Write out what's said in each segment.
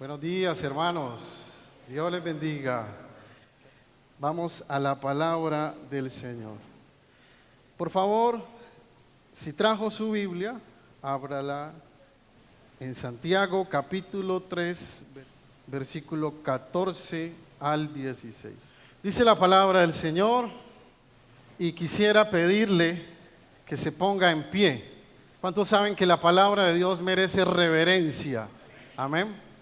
Buenos días, hermanos. Dios les bendiga. Vamos a la palabra del Señor. Por favor, si trajo su Biblia, ábrala en Santiago capítulo 3, versículo 14 al 16. Dice la palabra del Señor y quisiera pedirle que se ponga en pie. ¿Cuántos saben que la palabra de Dios merece reverencia? Amén.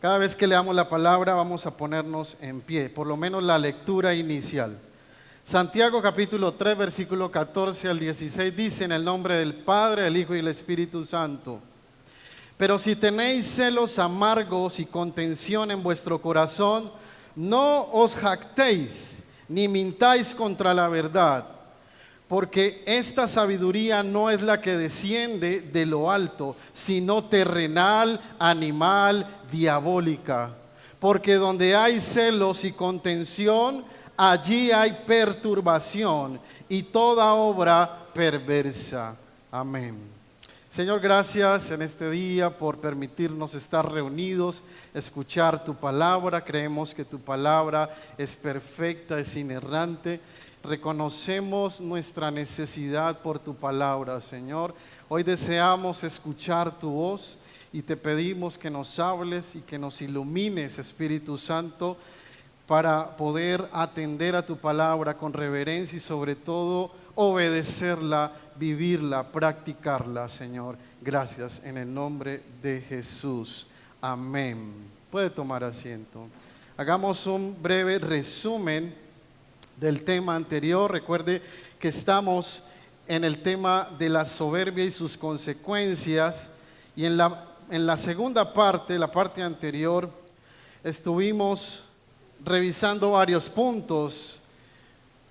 Cada vez que leamos la palabra vamos a ponernos en pie, por lo menos la lectura inicial. Santiago capítulo 3, versículo 14 al 16 dice: en el nombre del Padre, del Hijo y del Espíritu Santo. Pero si tenéis celos amargos y contención en vuestro corazón, no os jactéis, ni mintáis contra la verdad. Porque esta sabiduría no es la que desciende de lo alto, sino terrenal, animal, diabólica. Porque donde hay celos y contención, allí hay perturbación y toda obra perversa. Amén. Señor, gracias en este día por permitirnos estar reunidos, escuchar tu palabra. Creemos que tu palabra es perfecta, es inerrante. Reconocemos nuestra necesidad por tu palabra, Señor. Hoy deseamos escuchar tu voz y te pedimos que nos hables y que nos ilumines, Espíritu Santo, para poder atender a tu palabra con reverencia y sobre todo obedecerla, vivirla, practicarla, Señor. Gracias en el nombre de Jesús. Amén. Puede tomar asiento. Hagamos un breve resumen del tema anterior. Recuerde que estamos en el tema de la soberbia y sus consecuencias, y en la segunda parte, la parte anterior, estuvimos revisando varios puntos,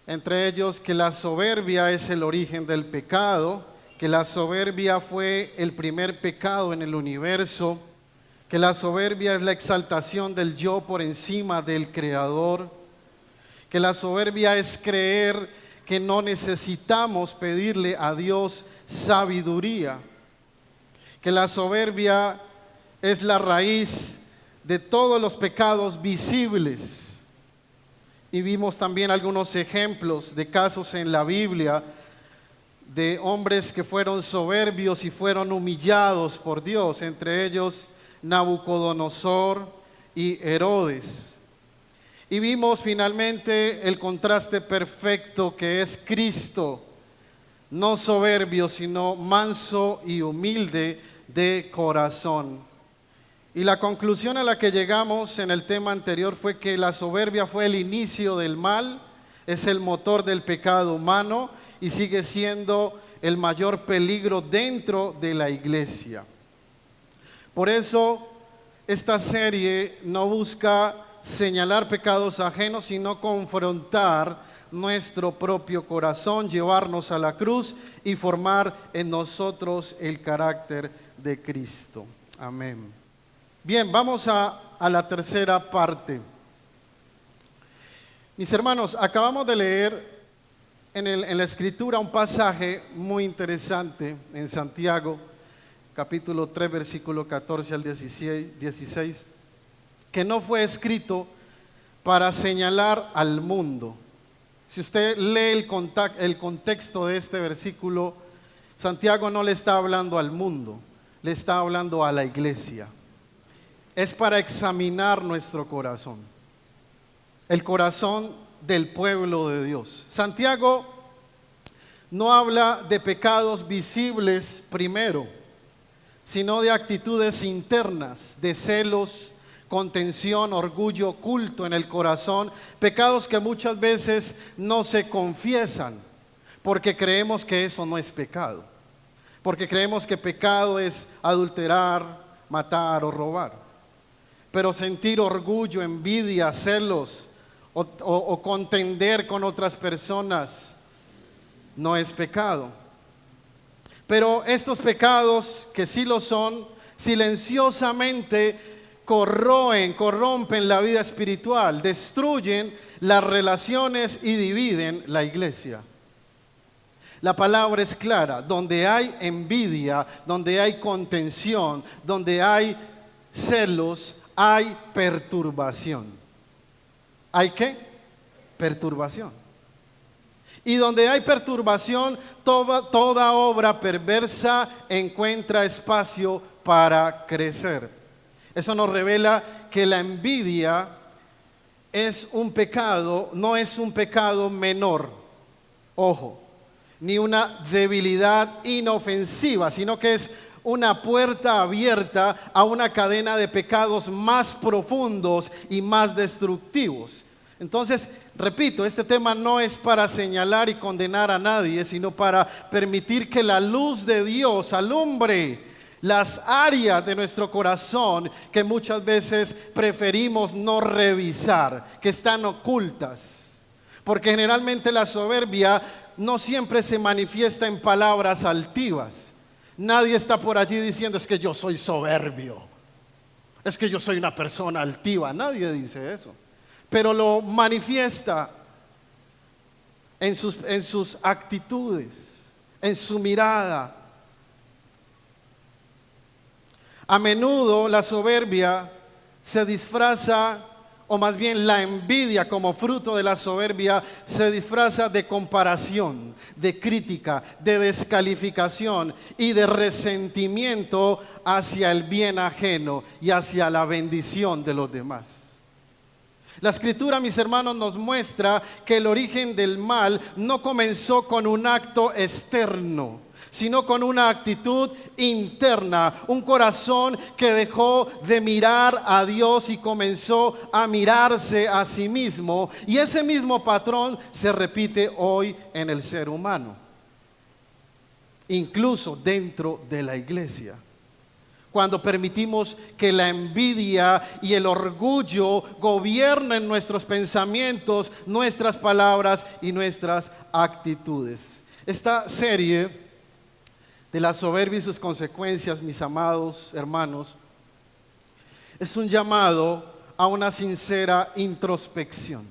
entre ellos que la soberbia es el origen del pecado, que la soberbia fue el primer pecado en el universo, que la soberbia es la exaltación del yo por encima del Creador, que la soberbia es creer que no necesitamos pedirle a Dios sabiduría, que la soberbia es la raíz de todos los pecados visibles. Y vimos también algunos ejemplos de casos en la Biblia de hombres que fueron soberbios y fueron humillados por Dios, entre ellos Nabucodonosor y Herodes. Y vimos finalmente el contraste perfecto que es Cristo, no soberbio, sino manso y humilde de corazón. Y la conclusión a la que llegamos en el tema anterior fue que la soberbia fue el inicio del mal, es el motor del pecado humano y sigue siendo el mayor peligro dentro de la iglesia. Por eso esta serie no busca señalar pecados ajenos, sino confrontar nuestro propio corazón, llevarnos a la cruz y formar en nosotros el carácter de Cristo. Amén. Bien, vamos a la tercera parte. Mis hermanos, acabamos de leer en la Escritura un pasaje muy interesante en Santiago, capítulo 3, versículo 14 al 16, que no fue escrito para señalar al mundo. Si usted lee el contexto de este versículo, Santiago no le está hablando al mundo, le está hablando a la iglesia. Es para examinar nuestro corazón, el corazón del pueblo de Dios. Santiago no habla de pecados visibles primero, sino de actitudes internas, de celos, contención, orgullo oculto en el corazón, pecados que muchas veces no se confiesan, porque creemos que eso no es pecado, porque creemos que pecado es adulterar, matar o robar. Pero sentir orgullo, envidia, celos o contender con otras personas no es pecado. Pero estos pecados, que sí lo son, silenciosamente corrompen la vida espiritual, destruyen las relaciones y dividen la iglesia. La palabra es clara: donde hay envidia, donde hay contención, donde hay celos, hay perturbación. ¿Hay qué? Perturbación. Y donde hay perturbación, toda obra perversa encuentra espacio para crecer. Eso nos revela que la envidia es un pecado, no es un pecado menor, ojo, ni una debilidad inofensiva, sino que es una puerta abierta a una cadena de pecados más profundos y más destructivos. Entonces, repito, este tema no es para señalar y condenar a nadie, sino para permitir que la luz de Dios alumbre las áreas de nuestro corazón que muchas veces preferimos no revisar, que están ocultas. Porque generalmente la soberbia no siempre se manifiesta en palabras altivas. Nadie está por allí diciendo es que yo soy soberbio, es que yo soy una persona altiva. Nadie dice eso. Pero lo manifiesta en sus actitudes, en su mirada. A menudo la soberbia se disfraza, o más bien la envidia como fruto de la soberbia se disfraza de comparación, de crítica, de descalificación y de resentimiento hacia el bien ajeno y hacia la bendición de los demás. La Escritura, mis hermanos, nos muestra que el origen del mal no comenzó con un acto externo, sino con una actitud interna, un corazón que dejó de mirar a Dios y comenzó a mirarse a sí mismo. Y ese mismo patrón se repite hoy en el ser humano, incluso dentro de la iglesia. Cuando permitimos que la envidia y el orgullo gobiernen nuestros pensamientos, nuestras palabras y nuestras actitudes. Esta serie de la soberbia y sus consecuencias, mis amados hermanos, es un llamado a una sincera introspección,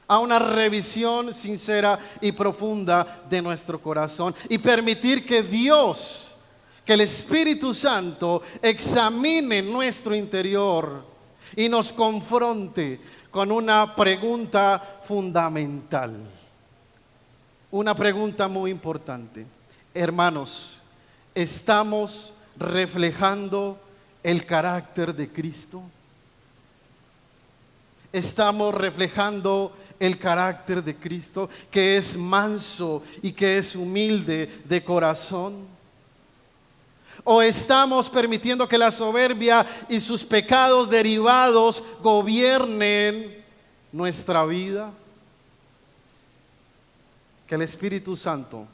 a una revisión sincera y profunda de nuestro corazón y permitir que Dios, que el Espíritu Santo examine nuestro interior y nos confronte con una pregunta fundamental, una pregunta muy importante. Hermanos, ¿estamos reflejando el carácter de Cristo? ¿Estamos reflejando el carácter de Cristo, que es manso y que es humilde de corazón? ¿O estamos permitiendo que la soberbia y sus pecados derivados gobiernen nuestra vida? Que el Espíritu Santo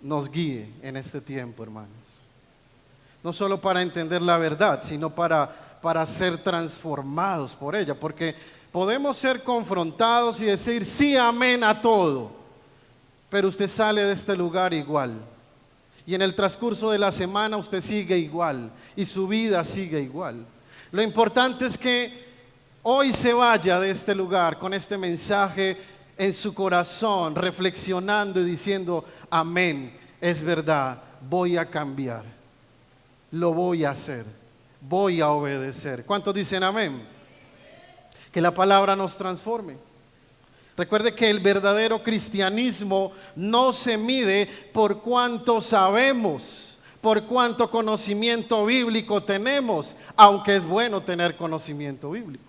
nos guíe en este tiempo, hermanos. No solo para entender la verdad, sino para ser transformados por ella. Porque podemos ser confrontados y decir sí, amén a todo, pero usted sale de este lugar igual. Y en el transcurso de la semana usted sigue igual y su vida sigue igual. Lo importante es que hoy se vaya de este lugar con este mensaje en su corazón, reflexionando y diciendo amén, es verdad, voy a cambiar, lo voy a hacer, voy a obedecer. ¿Cuántos dicen amén? Que la palabra nos transforme. Recuerde que el verdadero cristianismo no se mide por cuánto sabemos, por cuánto conocimiento bíblico tenemos, aunque es bueno tener conocimiento bíblico.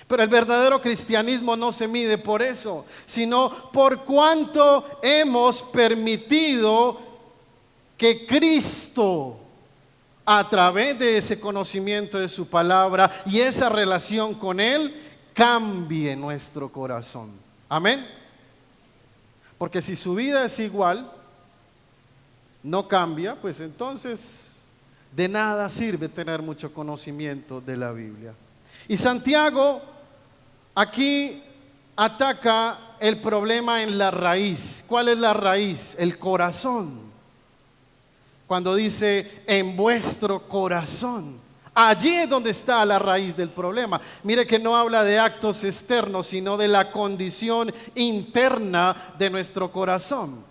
Pero el verdadero cristianismo no se mide por eso, sino por cuánto hemos permitido que Cristo, a través de ese conocimiento de su palabra y esa relación con Él, cambie nuestro corazón. Amén. Porque si su vida es igual, no cambia, pues entonces de nada sirve tener mucho conocimiento de la Biblia. Y Santiago aquí ataca el problema en la raíz. ¿Cuál es la raíz? El corazón. Cuando dice en vuestro corazón, allí es donde está la raíz del problema. Mire que no habla de actos externos, sino de la condición interna de nuestro corazón.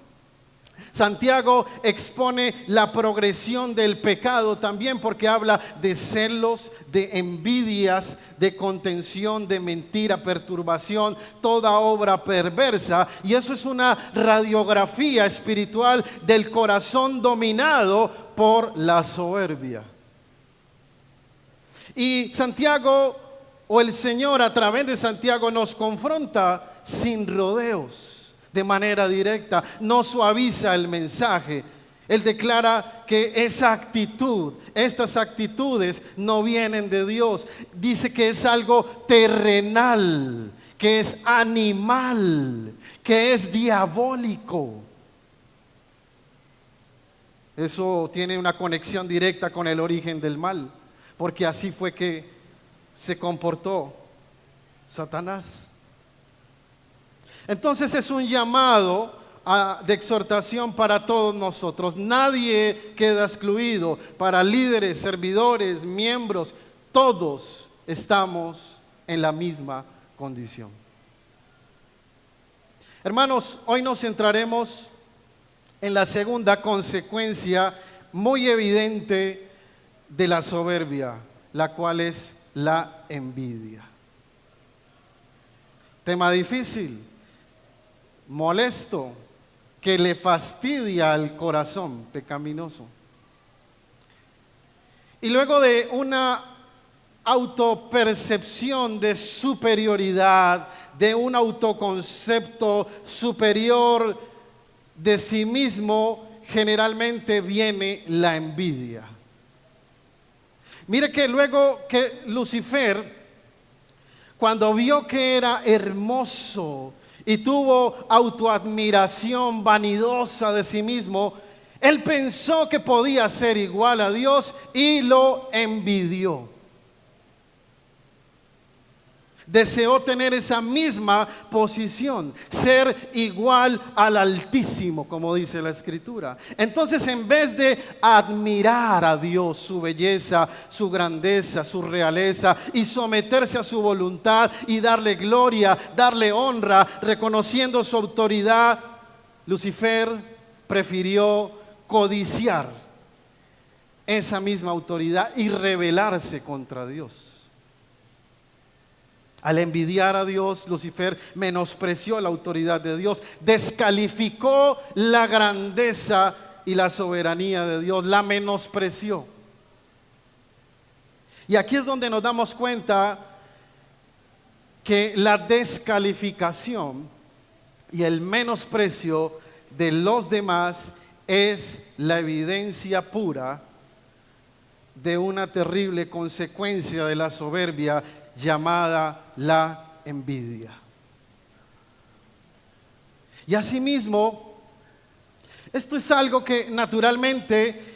Santiago expone la progresión del pecado también porque habla de celos, de envidias, de contención, de mentira, perturbación, toda obra perversa. Y eso es una radiografía espiritual del corazón dominado por la soberbia. Y Santiago, o el Señor a través de Santiago, nos confronta sin rodeos, de manera directa, no suaviza el mensaje. Él declara que esa actitud, estas actitudes no vienen de Dios. Dice que es algo terrenal, que es animal, que es diabólico. Eso tiene una conexión directa con el origen del mal, porque así fue que se comportó Satanás. Entonces es un llamado de exhortación para todos nosotros. Nadie queda excluido. Para líderes, servidores, miembros, todos estamos en la misma condición. Hermanos, hoy nos centraremos en la segunda consecuencia muy evidente de la soberbia, la cual es la envidia. Tema difícil, molesto, que le fastidia al corazón pecaminoso. Y luego de una autopercepción de superioridad, de un autoconcepto superior de sí mismo, generalmente viene la envidia. Mire que luego que Lucifer, cuando vio que era hermoso y tuvo autoadmiración vanidosa de sí mismo, él pensó que podía ser igual a Dios y lo envidió. Deseó tener esa misma posición, ser igual al Altísimo, como dice la Escritura. Entonces, en vez de admirar a Dios, su belleza, su grandeza, su realeza, y someterse a su voluntad y darle gloria, darle honra, reconociendo su autoridad, Lucifer prefirió codiciar esa misma autoridad y rebelarse contra Dios. Al envidiar a Dios, Lucifer menospreció la autoridad de Dios, descalificó la grandeza y la soberanía de Dios, la menospreció. Y aquí es donde nos damos cuenta que la descalificación y el menosprecio de los demás es la evidencia pura de una terrible consecuencia de la soberbia llamada la envidia. Y asimismo, esto es algo que naturalmente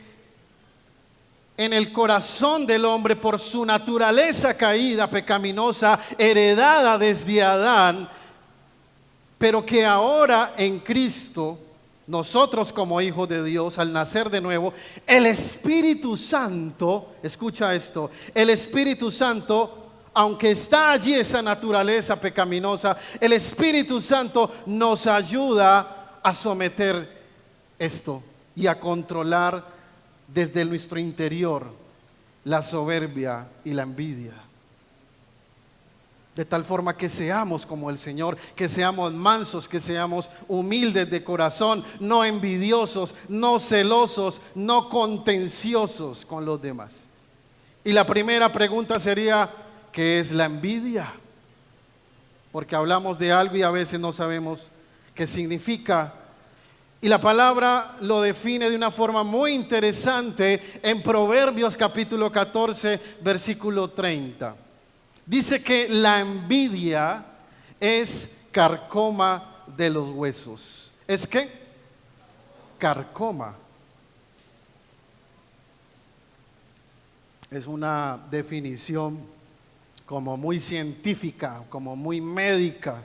en el corazón del hombre, por su naturaleza caída, pecaminosa, heredada desde Adán, pero que ahora en Cristo, nosotros como hijos de Dios, al nacer de nuevo, el Espíritu Santo, escucha esto, el Espíritu Santo, aunque está allí esa naturaleza pecaminosa, el Espíritu Santo nos ayuda a someter esto y a controlar desde nuestro interior la soberbia y la envidia. De tal forma que seamos como el Señor, que seamos mansos, que seamos humildes de corazón, no envidiosos, no celosos, no contenciosos con los demás. Y la primera pregunta sería, ¿qué es la envidia? Porque hablamos de algo y a veces no sabemos qué significa. Y la palabra lo define de una forma muy interesante en Proverbios capítulo 14, versículo 30. Dice que la envidia es carcoma de los huesos. ¿Es qué? Carcoma. Es una definición como muy científica, como muy médica.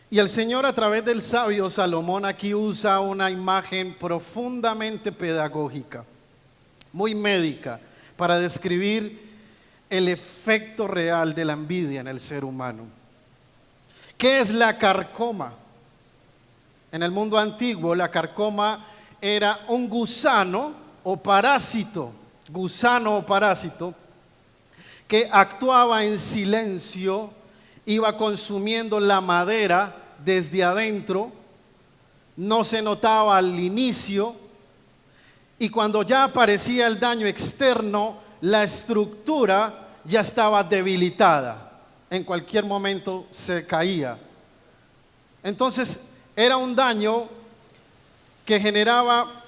Y el Señor a través del sabio Salomón aquí usa una imagen profundamente pedagógica, muy médica, para describir el efecto real de la envidia en el ser humano. ¿Qué es la carcoma? En el mundo antiguo, la carcoma era un gusano o parásito, que actuaba en silencio, iba consumiendo la madera desde adentro, no se notaba al inicio, y cuando ya aparecía el daño externo, la estructura ya estaba debilitada, en cualquier momento se caía. Entonces era un daño que generaba,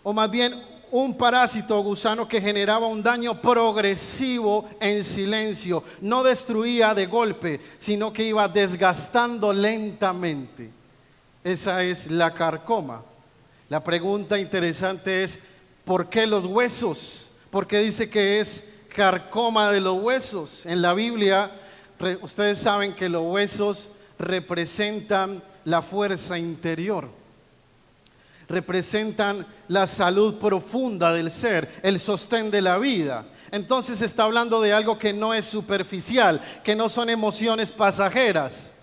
o más bien un parásito o gusano que generaba un daño progresivo en silencio. No destruía de golpe, sino que iba desgastando lentamente. Esa es la carcoma. La pregunta interesante es, ¿por qué los huesos? ¿Por qué dice que es carcoma de los huesos? En la Biblia, ustedes saben que los huesos representan la fuerza interior, representan la salud profunda del ser, el sostén de la vida. Entonces está hablando de algo que no es superficial, que no son emociones pasajeras,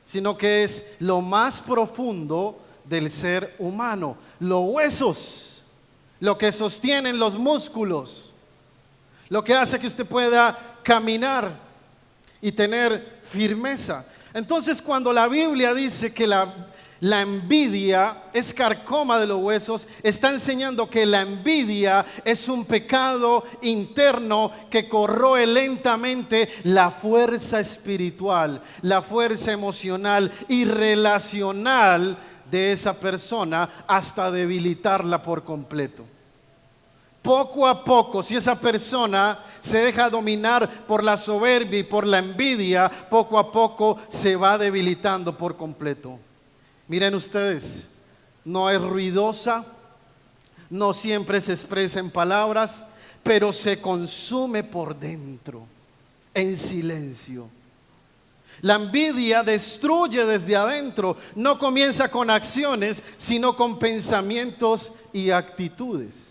sino que es lo más profundo del ser humano. Los huesos, lo que sostienen los músculos, lo que hace que usted pueda caminar y tener firmeza. Entonces, cuando la Biblia dice que la envidia es carcoma de los huesos, está enseñando que la envidia es un pecado interno que corroe lentamente la fuerza espiritual, la fuerza emocional y relacional de esa persona hasta debilitarla por completo. Poco a poco, si esa persona se deja dominar por la soberbia y por la envidia, poco a poco se va debilitando por completo. Miren ustedes, no es ruidosa, no siempre se expresa en palabras, pero se consume por dentro, en silencio. La envidia destruye desde adentro, no comienza con acciones, sino con pensamientos y actitudes.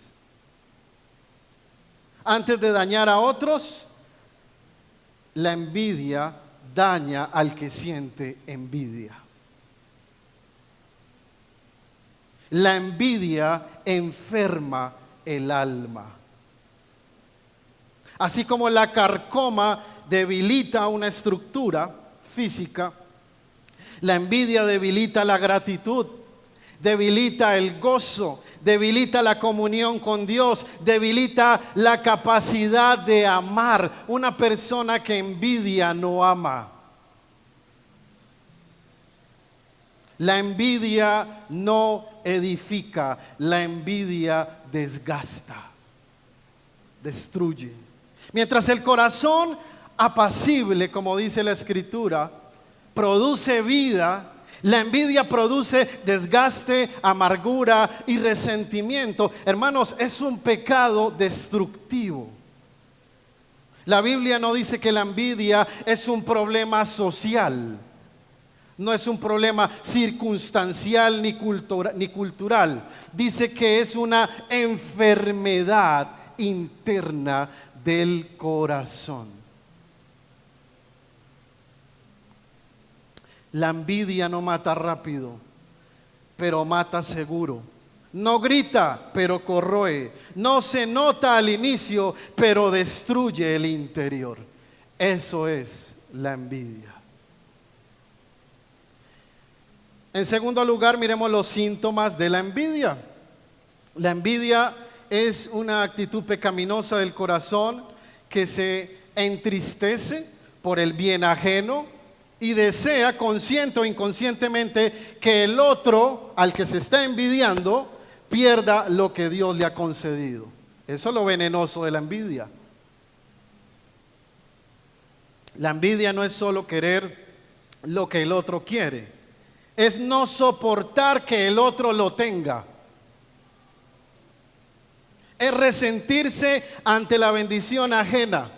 Antes de dañar a otros, la envidia daña al que siente envidia. La envidia enferma el alma. Así como la carcoma debilita una estructura física, la envidia debilita la gratitud, debilita el gozo, debilita la comunión con Dios, debilita la capacidad de amar. Una persona que envidia no ama. La envidia no edifica, la envidia desgasta, destruye. Mientras el corazón apacible, como dice la Escritura, produce vida, la envidia produce desgaste, amargura y resentimiento. Hermanos, es un pecado destructivo. La Biblia no dice que la envidia es un problema social. No es un problema circunstancial ni cultural. Dice que es una enfermedad interna del corazón. La envidia no mata rápido, pero mata seguro. No grita, pero corroe. No se nota al inicio, pero destruye el interior. Eso es la envidia. En segundo lugar, miremos los síntomas de la envidia. La envidia es una actitud pecaminosa del corazón que se entristece por el bien ajeno y desea, consciente o inconscientemente, que el otro, al que se está envidiando, pierda lo que Dios le ha concedido. Eso es lo venenoso de la envidia. La envidia no es solo querer lo que el otro quiere, es no soportar que el otro lo tenga. Es resentirse ante la bendición ajena.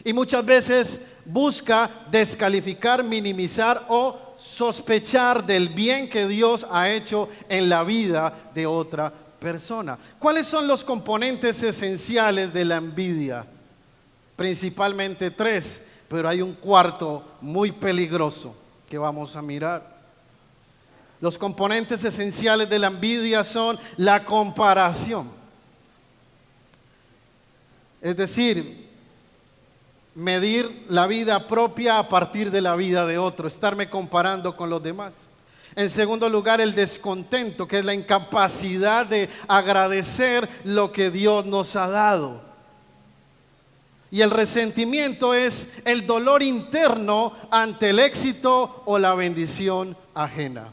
Y muchas veces busca descalificar, minimizar o sospechar del bien que Dios ha hecho en la vida de otra persona. ¿Cuáles son los componentes esenciales de la envidia? Principalmente tres, pero hay un cuarto muy peligroso que vamos a mirar. Los componentes esenciales de la envidia son la comparación. Es decir, medir la vida propia a partir de la vida de otro, estarme comparando con los demás. En segundo lugar, el descontento, que es la incapacidad de agradecer lo que Dios nos ha dado. Y el resentimiento es el dolor interno ante el éxito o la bendición ajena.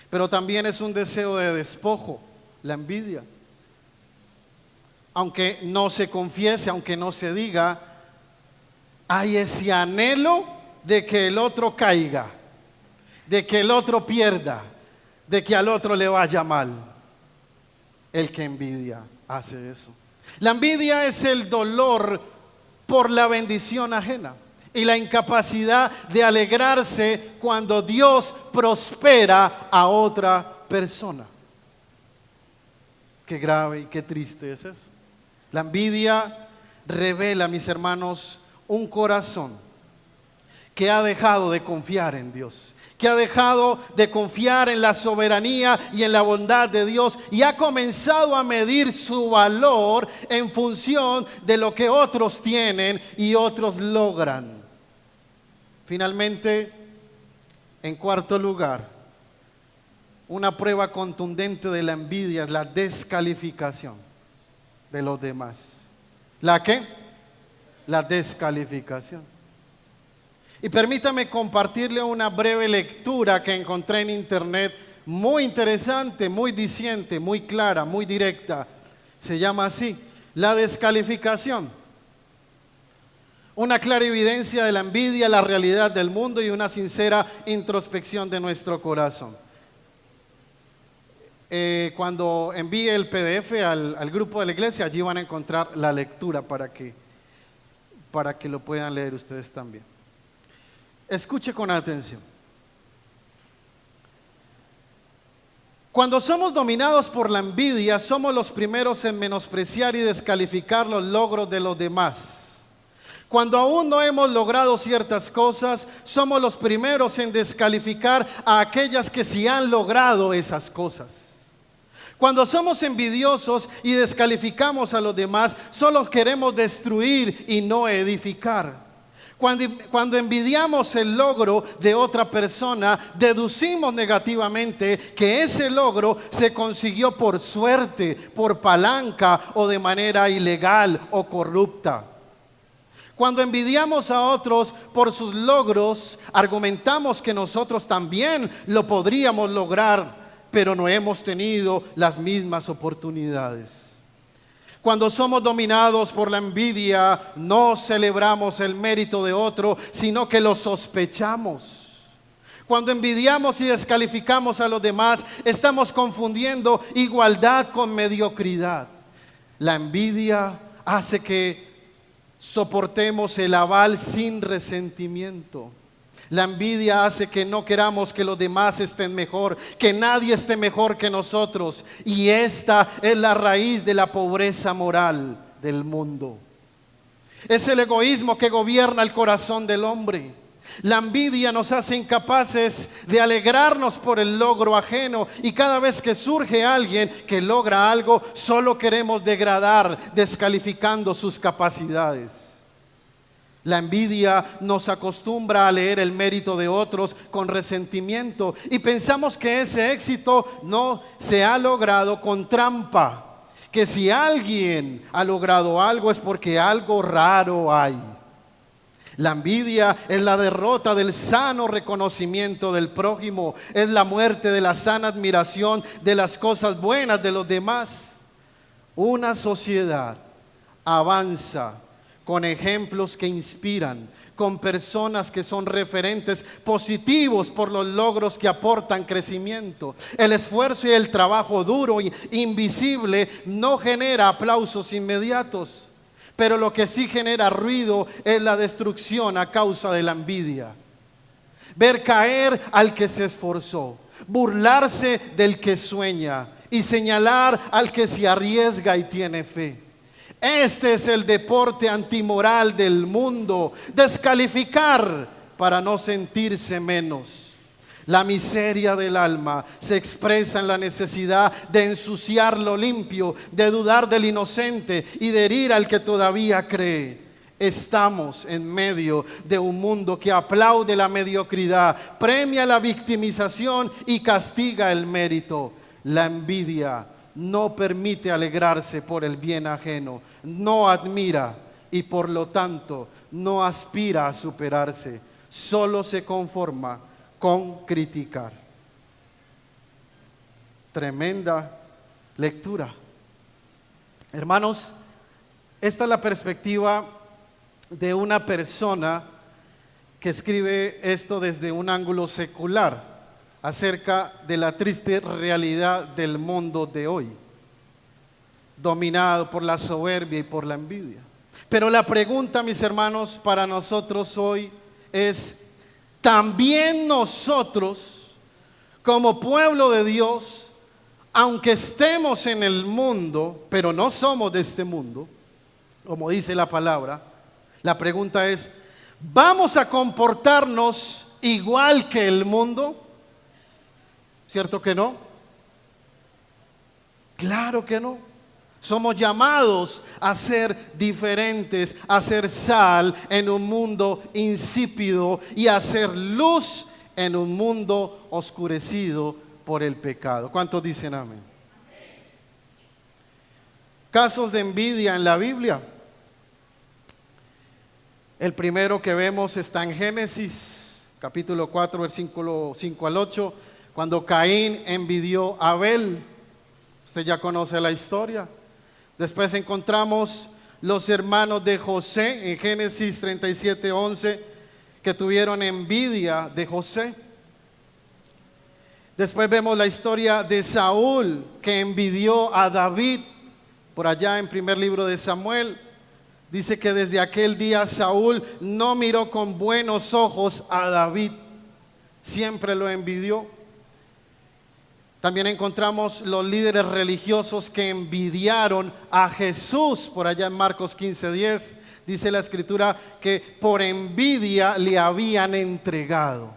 Pero también es un deseo de despojo, la envidia. Aunque no se confiese, aunque no se diga, hay ese anhelo de que el otro caiga, de que el otro pierda, de que al otro le vaya mal. El que envidia hace eso. La envidia es el dolor por la bendición ajena y la incapacidad de alegrarse cuando Dios prospera a otra persona. Qué grave y qué triste es eso. La envidia revela, mis hermanos, un corazón que ha dejado de confiar en Dios, que ha dejado de confiar en la soberanía y en la bondad de Dios y ha comenzado a medir su valor en función de lo que otros tienen y otros logran. Finalmente, en cuarto lugar, una prueba contundente de la envidia es la descalificación de los demás. ¿La qué? La descalificación. Y permítame compartirle una breve lectura que encontré en internet, muy interesante, muy diciente, muy clara, muy directa. Se llama así: la descalificación. Una clara evidencia de la envidia, la realidad del mundo y una sincera introspección de nuestro corazón. Cuando envíe el PDF al grupo de la iglesia, allí van a encontrar la lectura para que lo puedan leer ustedes también. Escuche con atención. Cuando somos dominados por la envidia, somos los primeros en menospreciar y descalificar los logros de los demás. Cuando aún no hemos logrado ciertas cosas, somos los primeros en descalificar a aquellas que sí han logrado esas cosas. Cuando somos envidiosos y descalificamos a los demás, solo queremos destruir y no edificar. Cuando envidiamos el logro de otra persona, deducimos negativamente que ese logro se consiguió por suerte, por palanca o de manera ilegal o corrupta. Cuando envidiamos a otros por sus logros, argumentamos que nosotros también lo podríamos lograr, pero no hemos tenido las mismas oportunidades. Cuando somos dominados por la envidia, no celebramos el mérito de otro, sino que lo sospechamos. Cuando envidiamos y descalificamos a los demás, estamos confundiendo igualdad con mediocridad. La envidia hace que soportemos el aval sin resentimiento. La envidia hace que no queramos que los demás estén mejor, que nadie esté mejor que nosotros. Y esta es la raíz de la pobreza moral del mundo. Es el egoísmo que gobierna el corazón del hombre. La envidia nos hace incapaces de alegrarnos por el logro ajeno, y cada vez que surge alguien que logra algo, solo queremos degradar, descalificando sus capacidades. La envidia nos acostumbra a leer el mérito de otros con resentimiento y pensamos que ese éxito no se ha logrado con trampa, que si alguien ha logrado algo es porque algo raro hay. La envidia es la derrota del sano reconocimiento del prójimo, es la muerte de la sana admiración de las cosas buenas de los demás. Una sociedad avanza con ejemplos que inspiran, con personas que son referentes positivos por los logros que aportan crecimiento. El esfuerzo y el trabajo duro e invisible no genera aplausos inmediatos, pero lo que sí genera ruido es la destrucción a causa de la envidia. Ver caer al que se esforzó, burlarse del que sueña y señalar al que se arriesga y tiene fe. Este es el deporte antimoral del mundo: descalificar para no sentirse menos. La miseria del alma se expresa en la necesidad de ensuciar lo limpio, de dudar del inocente y de herir al que todavía cree. Estamos en medio de un mundo que aplaude la mediocridad, premia la victimización y castiga el mérito. La envidia no permite alegrarse por el bien ajeno, no admira y por lo tanto no aspira a superarse, solo se conforma con criticar. Tremenda lectura. Hermanos, esta es la perspectiva de una persona que escribe esto desde un ángulo secular acerca de la triste realidad del mundo de hoy, dominado por la soberbia y por la envidia. Pero la pregunta, mis hermanos, para nosotros hoy es: también nosotros, como pueblo de Dios, aunque estemos en el mundo, pero no somos de este mundo, como dice la palabra, la pregunta es: ¿vamos a comportarnos igual que el mundo? ¿Cierto que no? Claro que no. Somos llamados a ser diferentes, a ser sal en un mundo insípido y a ser luz en un mundo oscurecido por el pecado. ¿Cuántos dicen amén? Casos de envidia en la Biblia. El primero que vemos está en Génesis, capítulo 4, versículo 5 al 8, cuando Caín envidió a Abel. Usted ya conoce la historia. Después encontramos los hermanos de José en Génesis 37, 11, que tuvieron envidia de José. Después vemos la historia de Saúl, que envidió a David, por allá en primer libro de Samuel. Dice que desde aquel día Saúl no miró con buenos ojos a David, siempre lo envidió. También encontramos los líderes religiosos que envidiaron a Jesús, por allá en Marcos 15:10. Dice la escritura que por envidia le habían entregado.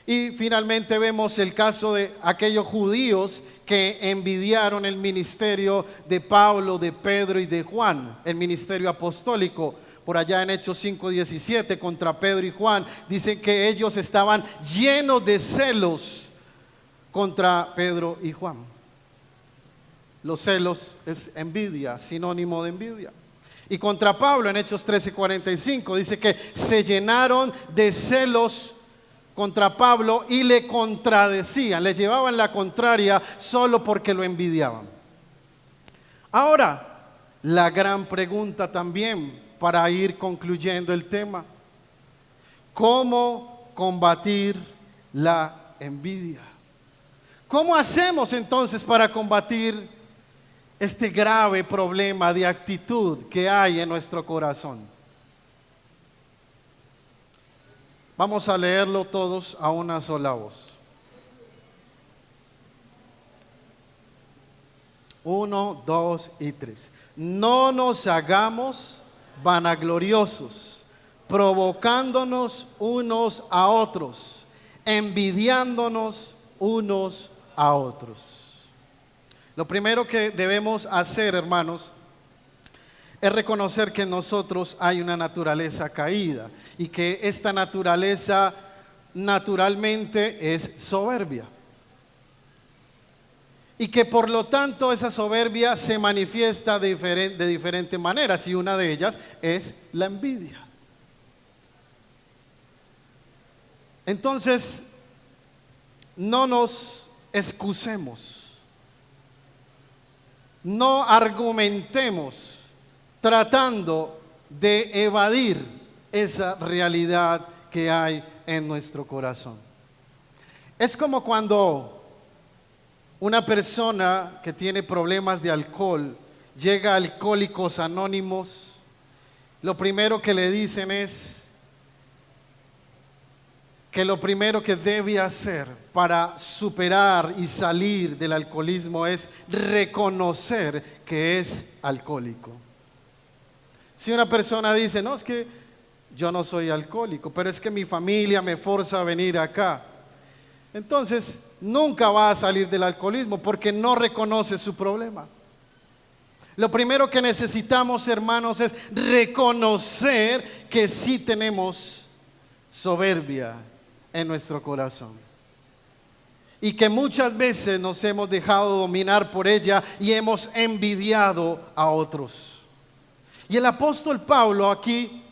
Y finalmente vemos el caso de aquellos judíos que envidiaron el ministerio de Pablo, de Pedro y de Juan, el ministerio apostólico. Por allá en Hechos 5:17 contra Pedro y Juan, dicen que ellos estaban llenos de celos contra Pedro y Juan. Los celos es envidia, sinónimo de envidia. Y contra Pablo en Hechos 13:45 dice que se llenaron de celos contra Pablo y le contradecían, le llevaban la contraria solo porque lo envidiaban. Ahora, la gran pregunta también para ir concluyendo el tema: ¿cómo combatir la envidia? ¿Cómo hacemos entonces para combatir este grave problema de actitud que hay en nuestro corazón? Vamos a leerlo todos a una sola voz. 1, 2 y 3. No nos hagamos vanagloriosos, provocándonos unos a otros, envidiándonos unos a otros. Lo primero que debemos hacer, hermanos, es reconocer que en nosotros hay una naturaleza caída y que esta naturaleza naturalmente es soberbia. Y que por lo tanto esa soberbia se manifiesta de diferentes maneras, y una de ellas es la envidia. Entonces, no nos excusemos, no argumentemos tratando de evadir esa realidad que hay en nuestro corazón. Es como cuando una persona que tiene problemas de alcohol llega a Alcohólicos Anónimos. Lo primero que le dicen es que lo primero que debe hacer para superar y salir del alcoholismo es reconocer que es alcohólico. Si una persona dice: no, es que yo no soy alcohólico, pero es que mi familia me forza a venir acá. Entonces, nunca va a salir del alcoholismo porque no reconoce su problema. Lo primero que necesitamos, hermanos, es reconocer que sí tenemos soberbia en nuestro corazón y que muchas veces nos hemos dejado dominar por ella y hemos envidiado a otros. Y el apóstol Pablo aquí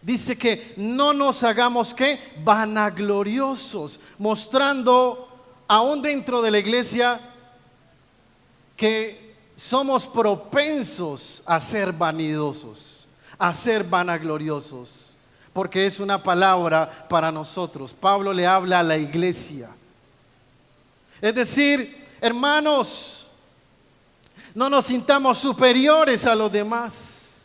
dice que no nos hagamos ¿qué? Vanagloriosos, mostrando aún dentro de la iglesia que somos propensos a ser vanidosos, a ser vanagloriosos, porque es una palabra para nosotros. Pablo le habla a la iglesia. Es decir, hermanos, no nos sintamos superiores a los demás.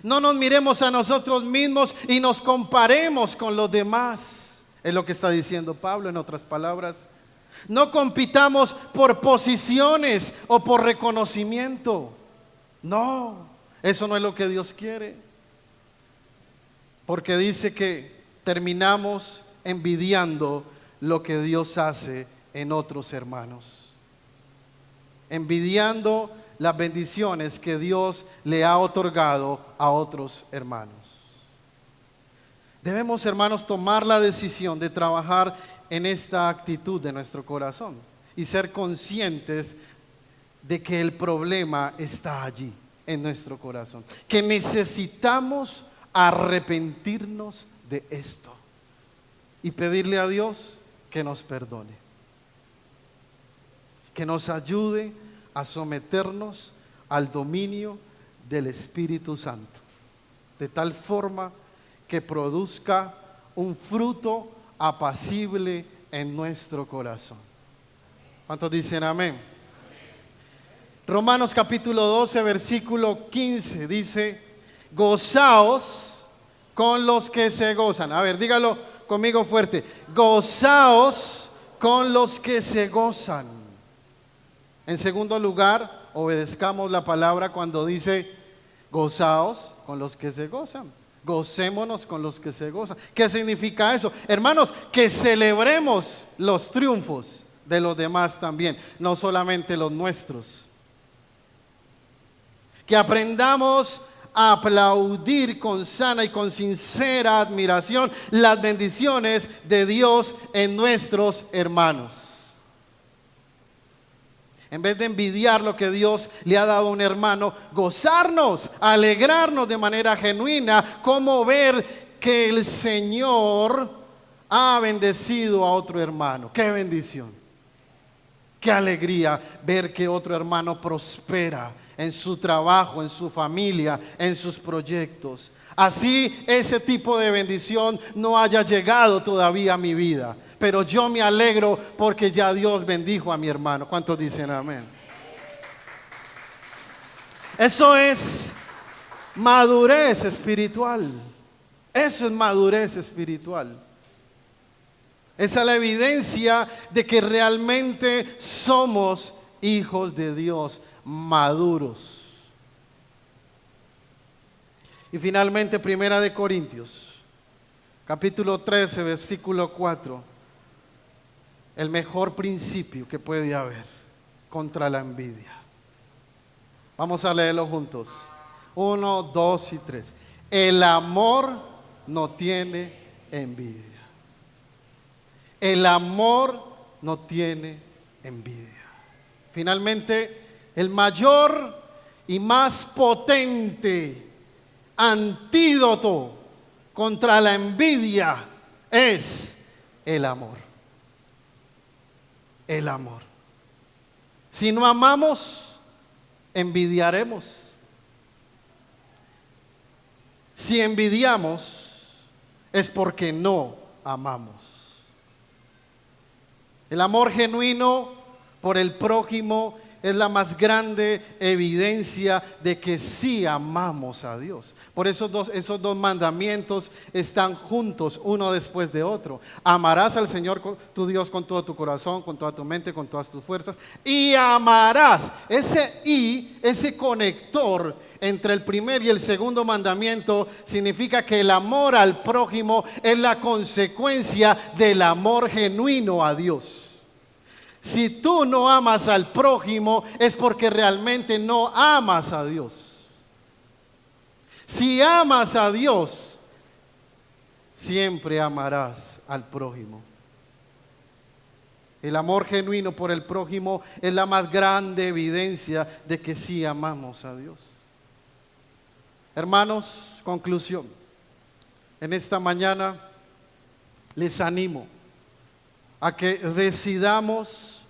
No nos miremos a nosotros mismos y nos comparemos con los demás. Es lo que está diciendo Pablo, en otras palabras. No compitamos por posiciones o por reconocimiento. No, eso no es lo que Dios quiere. Porque dice que terminamos envidiando lo que Dios hace en otros hermanos. Envidiando las bendiciones que Dios le ha otorgado a otros hermanos. Debemos, hermanos, tomar la decisión de trabajar en esta actitud de nuestro corazón y ser conscientes de que el problema está allí, en nuestro corazón, que necesitamos arrepentirnos de esto y pedirle a Dios que nos perdone, que nos ayude a someternos al dominio del Espíritu Santo, de tal forma que produzca un fruto apacible en nuestro corazón. ¿Cuántos dicen amén? Romanos capítulo 12, versículo 15 dice: gozaos con los que se gozan. A ver, dígalo conmigo fuerte: gozaos con los que se gozan. En segundo lugar, obedezcamos la palabra cuando dice gozaos con los que se gozan. Gocémonos con los que se gozan. ¿Qué significa eso? Hermanos, que celebremos los triunfos de los demás también, no solamente los nuestros. Que aprendamos a aplaudir con sana y con sincera admiración las bendiciones de Dios en nuestros hermanos. En vez de envidiar lo que Dios le ha dado a un hermano, gozarnos, alegrarnos de manera genuina, como ver que el Señor ha bendecido a otro hermano. ¡Qué bendición! ¡Qué alegría ver que otro hermano prospera en su trabajo, en su familia, en sus proyectos! Así ese tipo de bendición no haya llegado todavía a mi vida, pero yo me alegro porque ya Dios bendijo a mi hermano. ¿Cuántos dicen amén? Eso es madurez espiritual. Eso es madurez espiritual. Esa es la evidencia de que realmente somos hijos de Dios, maduros. Y finalmente, Primera de Corintios, capítulo 13, versículo 4. El mejor principio que puede haber contra la envidia. Vamos a leerlo juntos. 1, 2 y 3. El amor no tiene envidia. El amor no tiene envidia. Finalmente, el mayor y más potente antídoto contra la envidia es el amor. El amor. Si no amamos, envidiaremos. Si envidiamos, es porque no amamos. El amor genuino por el prójimo es la más grande evidencia de que sí amamos a Dios. Por eso esos dos mandamientos están juntos, uno después de otro. Amarás al Señor tu Dios con todo tu corazón, con toda tu mente, con todas tus fuerzas. Y amarás. Ese conector entre el primer y el segundo mandamiento significa que el amor al prójimo es la consecuencia del amor genuino a Dios. Si tú no amas al prójimo es porque realmente no amas a Dios. Si amas a Dios, siempre amarás al prójimo. El amor genuino por el prójimo es la más grande evidencia de que sí amamos a Dios. Hermanos, conclusión. En esta mañana les animo a que decidamos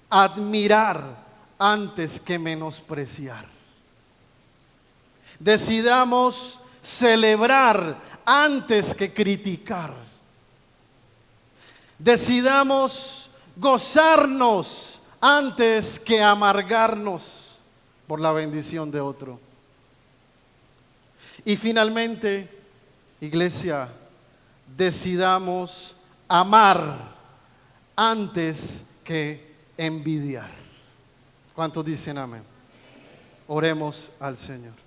admirar antes que menospreciar. Decidamos celebrar antes que criticar. Decidamos gozarnos antes que amargarnos por la bendición de otro. Y finalmente, iglesia, decidamos amar antes que envidiar. ¿Cuántos dicen amén? Oremos al Señor.